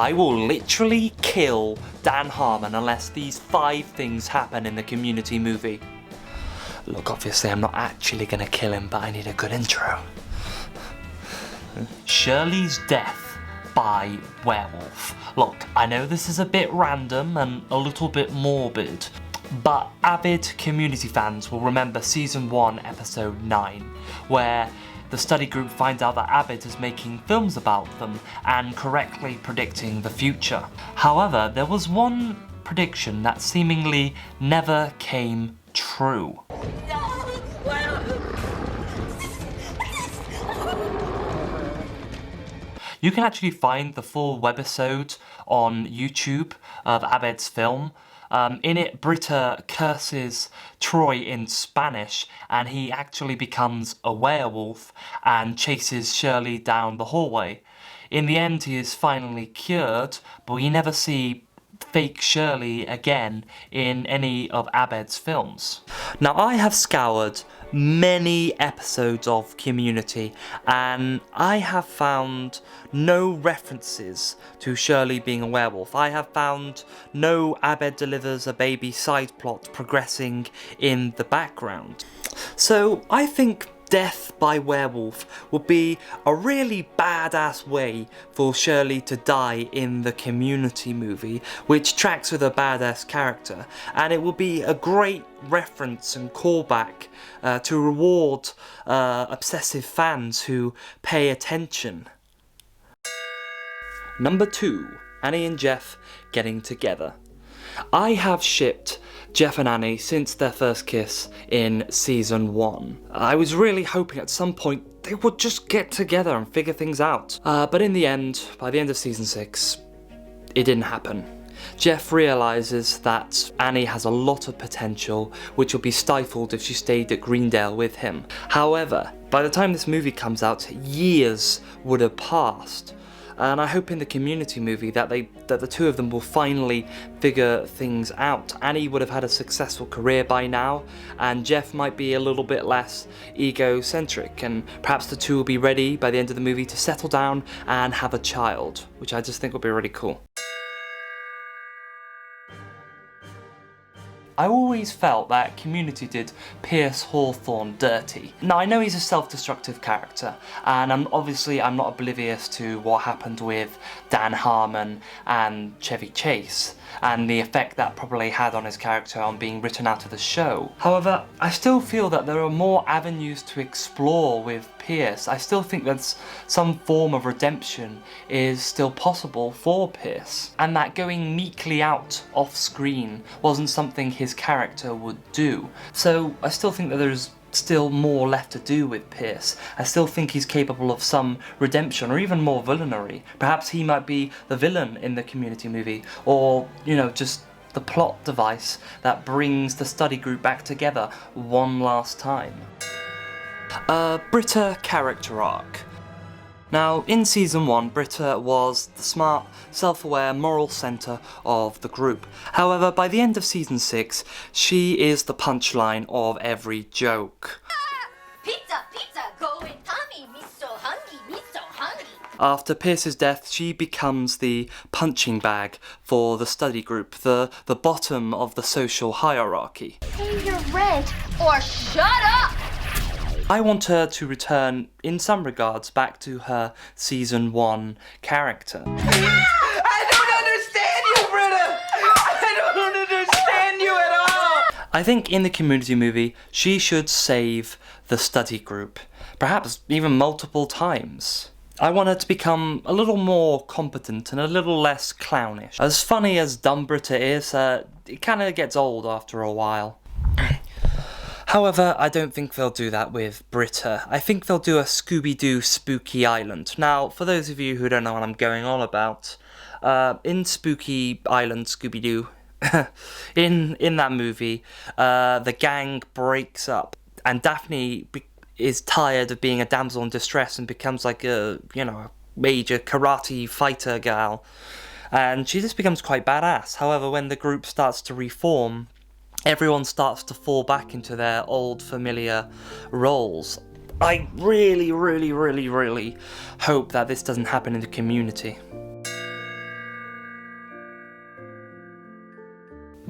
I will literally kill Dan Harmon unless these 5 things happen in the Community movie. Look, obviously I'm not actually gonna kill him, but I need a good intro. Shirley's Death by Werewolf. Look, I know this is a bit random and a little bit morbid, but avid Community fans will remember Season 1, Episode 9, where the study group finds out that Abed is making films about them and correctly predicting the future. However, there was one prediction that seemingly never came true. You can actually find the full webisode on YouTube of Abed's film. In it, Britta curses Troy in Spanish, and he actually becomes a werewolf and chases Shirley down the hallway. In the end, he is finally cured, but we never see fake Shirley again in any of Abed's films. Now, I have scoured many episodes of Community, and I have found no references to Shirley being a werewolf. I have found no Abed delivers a baby side plot progressing in the background. So I think Death by Werewolf would be a really badass way for Shirley to die in the Community movie, which tracks with a badass character, and it will be a great reference and callback to reward obsessive fans who pay attention. Number 2, Annie and Jeff getting together. I have shipped Jeff and Annie since their first kiss in Season 1. I was really hoping at some point they would just get together and figure things out. But in the end, by the end of Season 6, it didn't happen. Jeff realises that Annie has a lot of potential, which will be stifled if she stayed at Greendale with him. However, by the time this movie comes out, years would have passed. And I hope in the Community movie that the two of them will finally figure things out. Annie would have had a successful career by now, and Jeff might be a little bit less egocentric, and perhaps the two will be ready by the end of the movie to settle down and have a child, which I just think would be really cool. I always felt that Community did Pierce Hawthorne dirty. Now, I know he's a self-destructive character, and I'm not oblivious to what happened with Dan Harmon and Chevy Chase, and the effect that probably had on his character on being written out of the show. However, I still feel that there are more avenues to explore with Pierce. I still think that some form of redemption is still possible for Pierce, and that going meekly out off screen wasn't something his character would do. So I still think that there's still more left to do with Pierce. I still think he's capable of some redemption, or even more villainy. Perhaps he might be the villain in the Community movie, or, just the plot device that brings the study group back together one last time. Britta character arc. Now, in Season 1, Britta was the smart, self-aware, moral centre of the group. However, by the end of Season 6, she is the punchline of every joke. Pizza, pizza, going tummy, me so hungry, me so hungry. After Pierce's death, she becomes the punching bag for the study group, the bottom of the social hierarchy. Pay your rent or shut up! I want her to return, in some regards, back to her Season 1 character. I don't understand you, Britta! I don't understand you at all! I think in the Community movie, she should save the study group, perhaps even multiple times. I want her to become a little more competent and a little less clownish. As funny as dumb Britta is, it kind of gets old after a while. However, I don't think they'll do that with Britta. I think they'll do a Scooby-Doo Spooky Island. Now, for those of you who don't know what I'm going on about, in Spooky Island, Scooby-Doo, in that movie, the gang breaks up, and Daphne is tired of being a damsel in distress and becomes like a major karate fighter gal, and she just becomes quite badass. However, when the group starts to reform, everyone starts to fall back into their old familiar roles. I really, really, really, really hope that this doesn't happen in the Community.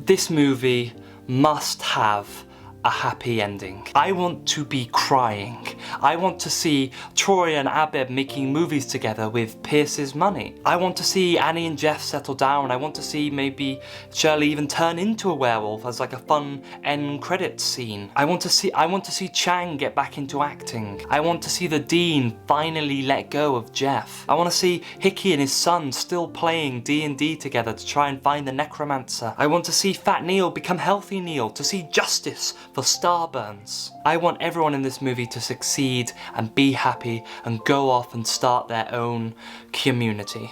This movie must have a happy ending. I want to be crying. I want to see Troy and Abed making movies together with Pierce's money. I want to see Annie and Jeff settle down. I want to see maybe Shirley even turn into a werewolf as like a fun end credits scene. I want to see Chang get back into acting. I want to see the Dean finally let go of Jeff. I want to see Hickey and his son still playing D&D together to try and find the necromancer. I want to see Fat Neil become Healthy Neil, to see justice for Starburns. I want everyone in this movie to succeed and be happy and go off and start their own community.